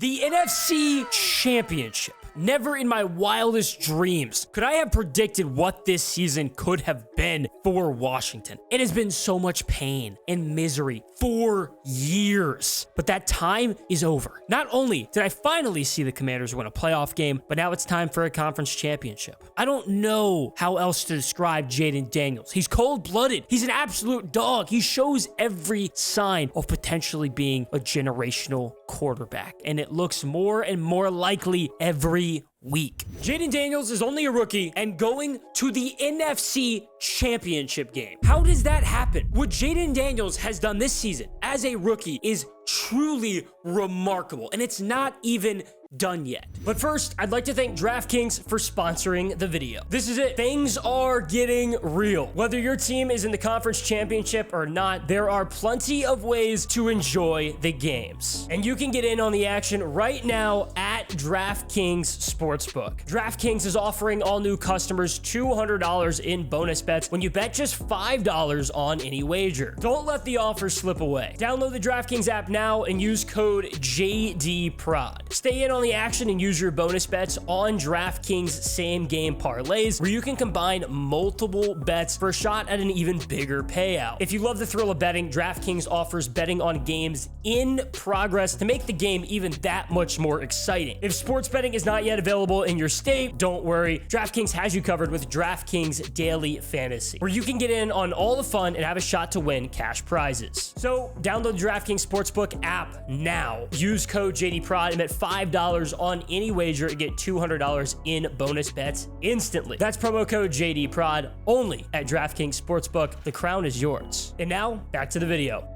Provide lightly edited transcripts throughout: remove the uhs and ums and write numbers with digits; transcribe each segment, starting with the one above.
The NFC Championship. Never in my wildest dreams could I have predicted what this season could have been for Washington. It has been so much pain and misery for years, but that time is over. Not only did I finally see the Commanders win a playoff game, but now it's time for a conference championship. I don't know how else to describe Jayden Daniels. He's cold-blooded. He's an absolute dog. He shows every sign of potentially being a generational quarterback, and it looks more and more likely every week. Jayden Daniels is only a rookie and going to the NFC Championship game. How does that happen? What Jayden Daniels has done this season as a rookie is truly remarkable, and it's not even done yet. But first, I'd like to thank DraftKings for sponsoring the video. This is it. Things are getting real. Whether your team is in the conference championship or not, there are plenty of ways to enjoy the games. And you can get in on the action right now at DraftKings Sportsbook. DraftKings is offering all new customers $200 in bonus bets when you bet just $5 on any wager. Don't let the offer slip away. Download the DraftKings app now and use code JDPROD. Stay in on the action and use your bonus bets on DraftKings same game parlays, where you can combine multiple bets for a shot at an even bigger payout. If you love the thrill of betting, DraftKings offers betting on games in progress to make the game even that much more exciting. If sports betting is not yet available in your state, don't worry. DraftKings has you covered with DraftKings Daily Fantasy, where you can get in on all the fun and have a shot to win cash prizes. So download the DraftKings Sportsbook app now. Use code JDPROD and bet $5 on any wager and get $200 in bonus bets instantly. That's promo code JDPROD only at DraftKings Sportsbook. The crown is yours. And now, back to the video.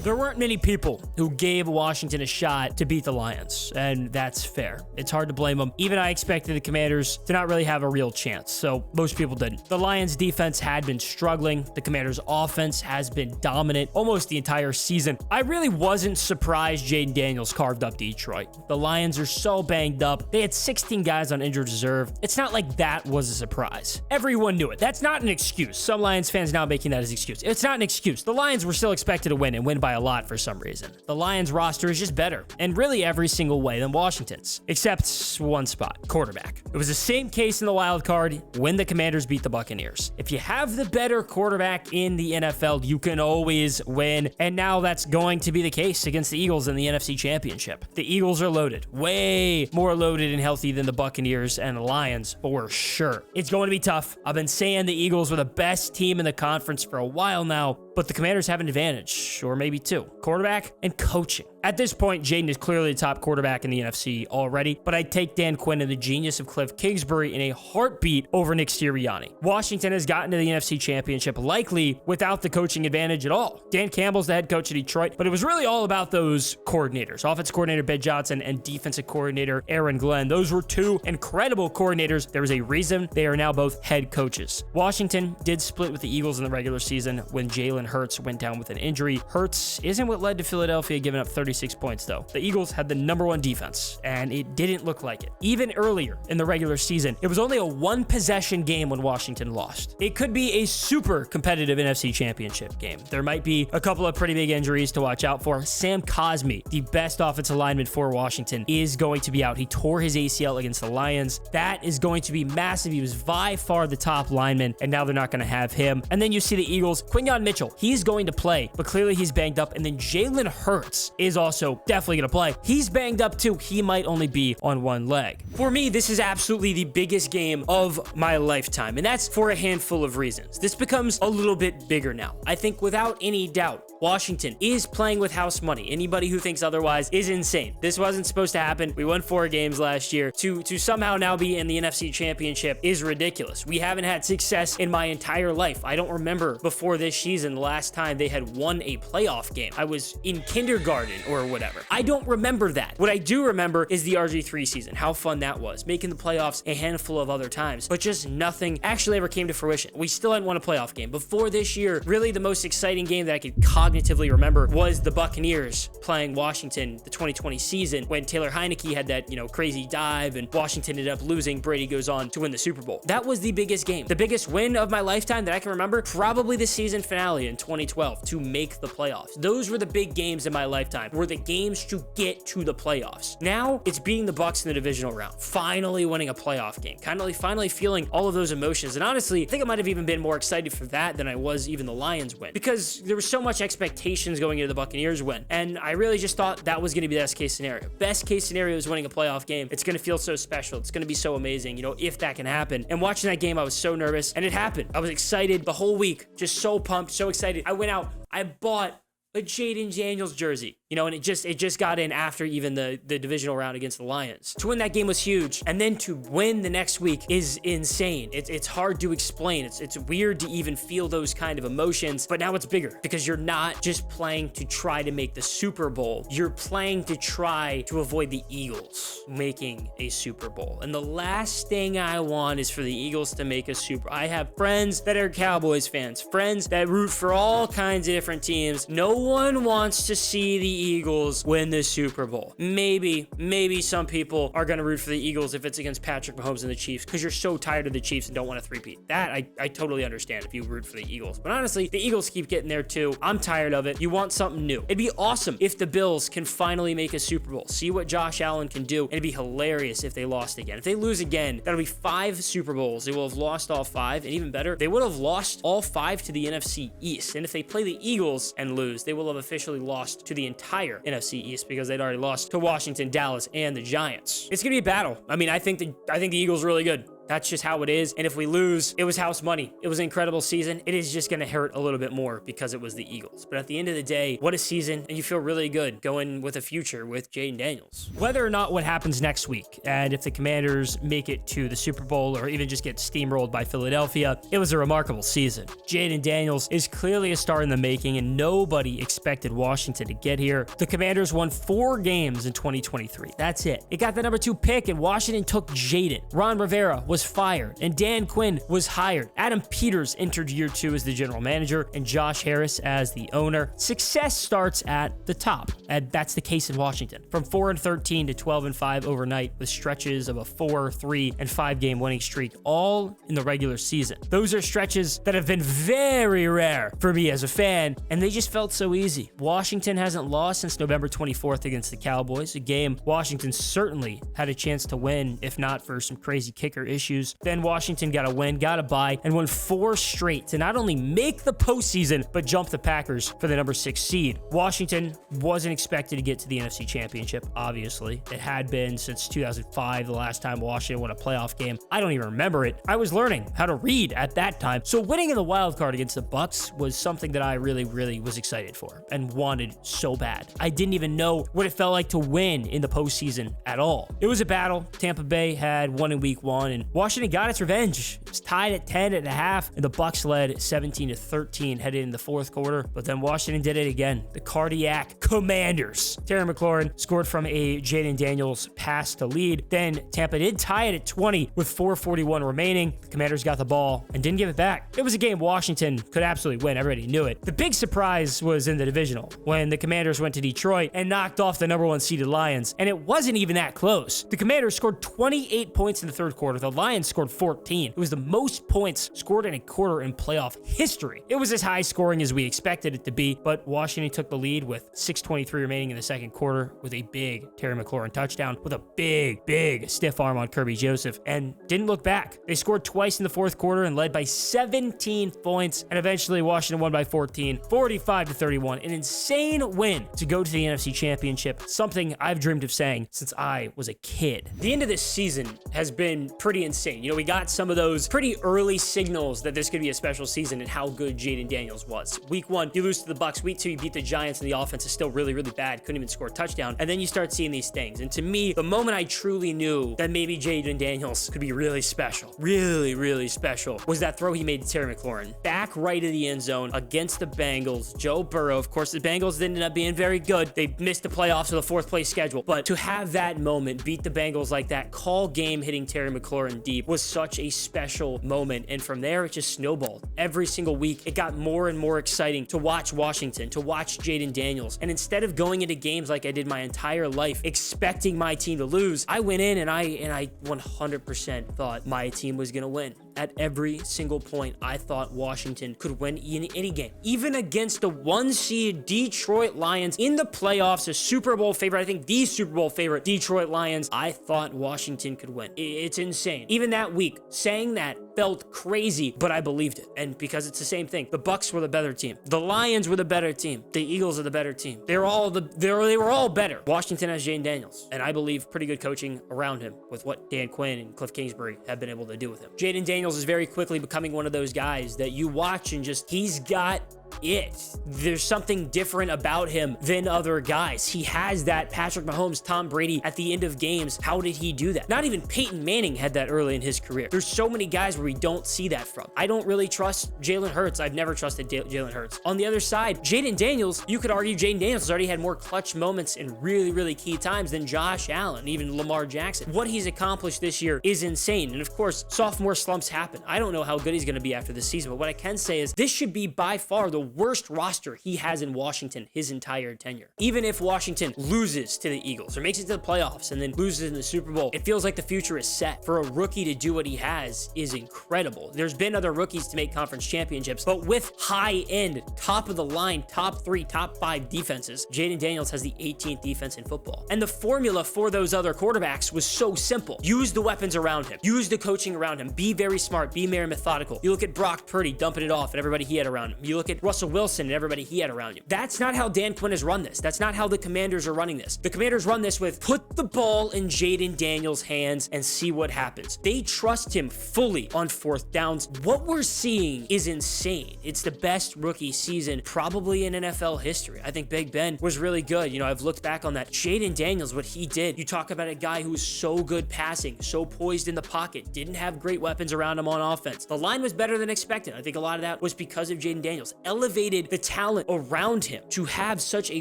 There weren't many people who gave Washington a shot to beat the Lions, and that's fair. It's hard to blame them. Even I expected the Commanders to not really have a real chance, so most people didn't. The Lions' defense had been struggling. The Commanders' offense has been dominant almost the entire season. I really wasn't surprised Jayden Daniels carved up Detroit. The Lions are so banged up. They had 16 guys on injured reserve. It's not like that was a surprise. Everyone knew it. That's not an excuse. Some Lions fans now making that as an excuse. It's not an excuse. The Lions were still expected to win and win by a lot for some reason. The Lions roster is just better in really every single way than Washington's, except one spot, quarterback. It was the same case in the wild card when the Commanders beat the Buccaneers. If you have the better quarterback in the NFL, you can always win, and now that's going to be the case against the Eagles in the NFC Championship. The Eagles are loaded, way more loaded and healthy than the Buccaneers and the Lions, for sure. It's going to be tough. I've been saying the Eagles were the best team in the conference for a while now, but the Commanders have an advantage, or maybe two: quarterback and coaching. At this point, Jayden is clearly the top quarterback in the NFC already, but I'd take Dan Quinn and the genius of Cliff Kingsbury in a heartbeat over Nick Sirianni. Washington has gotten to the NFC Championship likely without the coaching advantage at all. Dan Campbell's the head coach of Detroit, but it was really all about those coordinators. Offensive coordinator Ben Johnson and defensive coordinator Aaron Glenn. Those were two incredible coordinators. There was a reason they are now both head coaches. Washington did split with the Eagles in the regular season when Jalen Hurts went down with an injury. Hurts isn't what led to Philadelphia giving up 36 points, though. The Eagles had the #1 defense, and it didn't look like it. Even earlier in the regular season, it was only a one-possession game when Washington lost. It could be a super competitive NFC Championship game. There might be a couple of pretty big injuries to watch out for. Sam Cosmi, the best offensive lineman for Washington, is going to be out. He tore his ACL against the Lions. That is going to be massive. He was by far the top lineman, and now they're not going to have him. And then you see the Eagles, Quinyon Mitchell, he's going to play, but clearly he's banged up. And then Jalen Hurts is also definitely going to play. He's banged up too. He might only be on one leg. For me, this is absolutely the biggest game of my lifetime, and that's for a handful of reasons. This becomes a little bit bigger now. I think without any doubt, Washington is playing with house money. Anybody who thinks otherwise is insane. This wasn't supposed to happen. We won 4 games last year. To somehow now be in the NFC Championship is ridiculous. We haven't had success in my entire life. I don't remember before this season the last time they had won a playoff game. I was in kindergarten or whatever. I don't remember that. What I do remember is the RG3 season, how fun that was, making the playoffs a handful of other times, but just nothing actually ever came to fruition. We still hadn't won a playoff game. Before this year, really the most exciting game that I could cognitively cognitively remember was the Buccaneers playing Washington the 2020 season when Taylor Heineke had that, crazy dive and Washington ended up losing. Brady goes on to win the Super Bowl. That was the biggest game. The biggest win of my lifetime that I can remember, probably the season finale in 2012 to make the playoffs. Those were the big games in my lifetime, were the games to get to the playoffs. Now it's beating the Bucs in the divisional round, finally winning a playoff game, finally feeling all of those emotions. And honestly, I think I might have even been more excited for that than I was even the Lions win, because there was so much expectations going into the Buccaneers win. And I really just thought that was going to be the best case scenario. Best case scenario is winning a playoff game. It's going to feel so special. It's going to be so amazing, if that can happen. And watching that game, I was so nervous, and it happened. I was excited the whole week, just so pumped, so excited. I went out, I bought a Jayden Daniels jersey, and it just got in after even the divisional round against the Lions. To win that game was huge, and then to win the next week is insane. It's hard to explain. It's weird to even feel those kind of emotions, but now it's bigger because you're not just playing to try to make the Super Bowl. You're playing to try to avoid the Eagles making a Super Bowl. And the last thing I want is for the Eagles to make a Super Bowl. I have friends that are Cowboys fans, friends that root for all kinds of different teams. No one wants to see the Eagles win the Super Bowl. Maybe some people are going to root for the Eagles if it's against Patrick Mahomes and the Chiefs because you're so tired of the Chiefs and don't want to three-peat. That I totally understand if you root for the Eagles. But honestly, the Eagles keep getting there too. I'm tired of it. You want something new. It'd be awesome if the Bills can finally make a Super Bowl. See what Josh Allen can do. And it'd be hilarious if they lost again. If they lose again, that'll be 5 Super Bowls. They will have lost all 5. And even better, they would have lost all 5 to the NFC East. And if they play the Eagles and lose, they will have officially lost to the entire NFC East because they'd already lost to Washington, Dallas, and the Giants. It's gonna be a battle. I think the Eagles are really good. That's just how it is. And if we lose, it was house money. It was an incredible season. It is just going to hurt a little bit more because it was the Eagles. But at the end of the day, what a season. And you feel really good going with a future with Jayden Daniels. Whether or not what happens next week, and if the Commanders make it to the Super Bowl or even just get steamrolled by Philadelphia, it was a remarkable season. Jayden Daniels is clearly a star in the making, and nobody expected Washington to get here. The Commanders won 4 games in 2023. That's it. It got the number 2 pick, and Washington took Jayden. Ron Rivera was fired, and Dan Quinn was hired. Adam Peters entered year 2 as the general manager, and Josh Harris as the owner. Success starts at the top, and that's the case in Washington. From 4-13 to 12-5 overnight, with stretches of a 4, 3, and 5 game winning streak, all in the regular season. Those are stretches that have been very rare for me as a fan, and they just felt so easy. Washington hasn't lost since November 24th against the Cowboys, a game Washington certainly had a chance to win, if not for some crazy kicker issues. Then Washington got a win, got a bye, and won 4 straight to not only make the postseason, but jump the Packers for the number 6 seed. Washington wasn't expected to get to the NFC Championship, obviously. It had been since 2005, the last time Washington won a playoff game. I don't even remember it. I was learning how to read at that time. So winning in the wild card against the Bucs was something that I really was excited for and wanted so bad. I didn't even know what it felt like to win in the postseason at all. It was a battle. Tampa Bay had won in week 1, and Washington got its revenge. It was tied at 10.5, and the Bucs led 17-13 headed in the 4th quarter. But then Washington did it again. The Cardiac Commanders. Terry McLaurin scored from a Jayden Daniels pass to lead. Then Tampa did tie it at 20 with 4:41 remaining. The Commanders got the ball and didn't give it back. It was a game Washington could absolutely win. Everybody knew it. The big surprise was in the divisional when the Commanders went to Detroit and knocked off the number 1 seeded Lions. And it wasn't even that close. The Commanders scored 28 points in the 3rd quarter. The Lions scored 14. It was the most points scored in a quarter in playoff history. It was as high scoring as we expected it to be, but Washington took the lead with 6:23 remaining in the 2nd quarter with a big Terry McLaurin touchdown with a big stiff arm on Kirby Joseph and didn't look back. They scored twice in the 4th quarter and led by 17 points, and eventually Washington won by 14, 45-31. An insane win to go to the NFC Championship, something I've dreamed of saying since I was a kid. The end of this season has been pretty insane. We got some of those pretty early signals that this could be a special season and how good Jayden Daniels was. Week 1, you lose to the Bucs. Week 2, you beat the Giants, and the offense is still really bad. Couldn't even score a touchdown. And then you start seeing these things. And to me, the moment I truly knew that maybe Jayden Daniels could be really special, really special, was that throw he made to Terry McLaurin. Back right of the end zone against the Bengals. Joe Burrow. Of course, the Bengals didn't end up being very good. They missed the playoffs with a 4th place schedule. But to have that moment, beat the Bengals like that, call game hitting Terry McLaurin, deep was such a special moment. And from there, it just snowballed. Every single week, it got more and more exciting to watch Washington, to watch Jayden Daniels. And instead of going into games like I did my entire life, expecting my team to lose, I went in and I 100% thought my team was going to win. At every single point, I thought Washington could win in any game. Even against the 1-seed Detroit Lions in the playoffs, a Super Bowl favorite, I think the Super Bowl favorite, Detroit Lions, I thought Washington could win. It's insane. Even that week, saying that felt crazy, but I believed it. And because it's the same thing, the Bucs were the better team. The Lions were the better team. The Eagles are the better team. They were all better. Washington has Jayden Daniels, and I believe pretty good coaching around him with what Dan Quinn and Cliff Kingsbury have been able to do with him. Jayden Daniels is very quickly becoming one of those guys that you watch and just, he's got it. There's something different about him than other guys. He has that Patrick Mahomes, Tom Brady at the end of games. How did he do that? Not even Peyton Manning had that early in his career. There's so many guys where we don't see that from. I don't really trust Jalen Hurts. I've never trusted Jalen Hurts. On the other side, Jayden Daniels, you could argue Jayden Daniels has already had more clutch moments in really, really key times than Josh Allen, even Lamar Jackson. What he's accomplished this year is insane. And of course, sophomore slumps happen. I don't know how good he's going to be after this season, but what I can say is this should be by far the worst roster he has in Washington his entire tenure. Even if Washington loses to the Eagles or makes it to the playoffs and then loses in the Super Bowl, it feels like the future is set. For a rookie to do what he has is incredible. There's been other rookies to make conference championships, but with high-end, top-of-the-line, top 3, top 5 defenses, Jayden Daniels has the 18th defense in football. And the formula for those other quarterbacks was so simple. Use the weapons around him. Use the coaching around him. Be very smart. Be very methodical. You look at Brock Purdy dumping it off at everybody he had around him. You look at Russell Wilson and everybody he had around him. That's not how Dan Quinn has run this. That's not how the Commanders are running this. The Commanders run this with put the ball in Jayden Daniels' hands and see what happens. They trust him fully on 4th downs. What we're seeing is insane. It's the best rookie season probably in NFL history. I think Big Ben was really good. You know, I've looked back on that. Jayden Daniels, what he did. You talk about a guy who was so good passing, so poised in the pocket, didn't have great weapons around him on offense. The line was better than expected. I think a lot of that was because of Jayden Daniels. Elevated the talent around him to have such a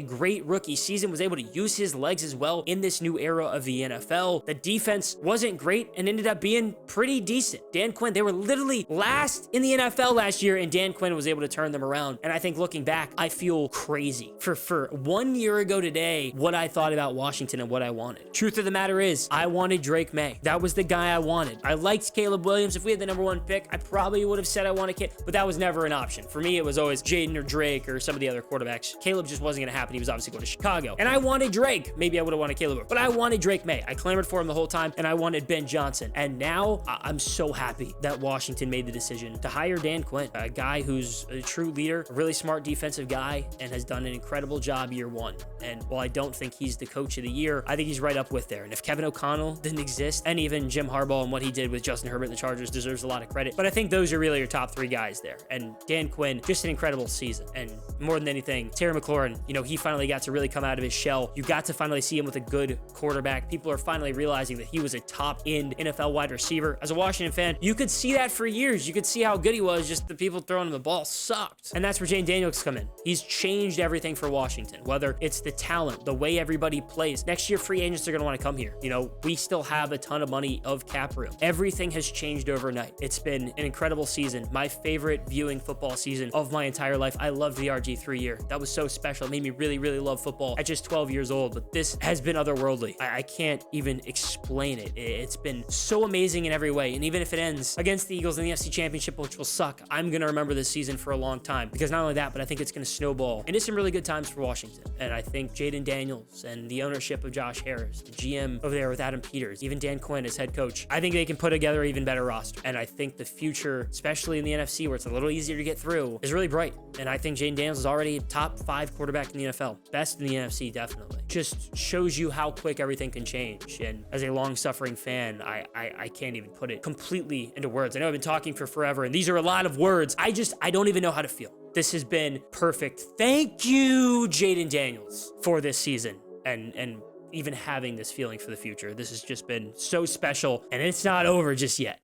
great rookie season, was able to use his legs as well in this new era of the NFL. The defense wasn't great and ended up being pretty decent. Dan Quinn, they were literally last in the NFL last year, and Dan Quinn was able to turn them around. And I think looking back, I feel crazy for 1 year ago today, what I thought about Washington and what I wanted. Truth of the matter is, I wanted Drake May. That was the guy I wanted. I liked Caleb Williams. If we had the #1 pick, I probably would have said I wanted Caleb, but that was never an option. For me, it was always Jayden or Drake or some of the other quarterbacks. Caleb just wasn't going to happen. He was obviously going to Chicago. And I wanted Drake. Maybe I would have wanted Caleb, but I wanted Drake May. I clamored for him the whole time, and I wanted Ben Johnson. And now I'm so happy that Washington made the decision to hire Dan Quinn, a guy who's a true leader, a really smart defensive guy, and has done an incredible job year 1. And while I don't think he's the coach of the year, I think he's right up with there. And if Kevin O'Connell didn't exist, and even Jim Harbaugh and what he did with Justin Herbert and the Chargers deserves a lot of credit. But I think those are really your top 3 guys there. And Dan Quinn, just an incredible season. And more than anything, Terry McLaurin, you know, he finally got to really come out of his shell. You got to finally see him with a good quarterback. People are finally realizing that he was a top-end NFL wide receiver. As a Washington fan, you could see that for years. You could see how good he was, just the people throwing him the ball sucked. And that's where Jayden Daniels come in. He's changed everything for Washington, whether it's the talent, the way everybody plays. Next year, free agents are going to want to come here. You know, we still have a ton of money of cap room. Everything has changed overnight. It's been an incredible season. My favorite viewing football season of my entire life. I loved the RG3 year. That was so special. It made me really, really love football at just 12 years old, but this has been otherworldly. I can't even explain it. It's been so amazing in every way. And even if it ends against the Eagles in the NFC Championship, which will suck, I'm going to remember this season for a long time, because not only that, but I think it's going to snowball into some really good times for Washington. And I think Jayden Daniels and the ownership of Josh Harris, the GM over there with Adam Peters, even Dan Quinn as head coach, I think they can put together an even better roster. And I think the future, especially in the NFC where it's a little easier to get through, is really bright. And I think Jayden Daniels is already a top 5 quarterback in the NFL. Best in the NFC, definitely. Just shows you how quick everything can change. And as a long-suffering fan, I can't even put it completely into words. I know I've been talking for forever, and these are a lot of words. I don't even know how to feel. This has been perfect. Thank you, Jayden Daniels, for this season and even having this feeling for the future. This has just been so special, and it's not over just yet.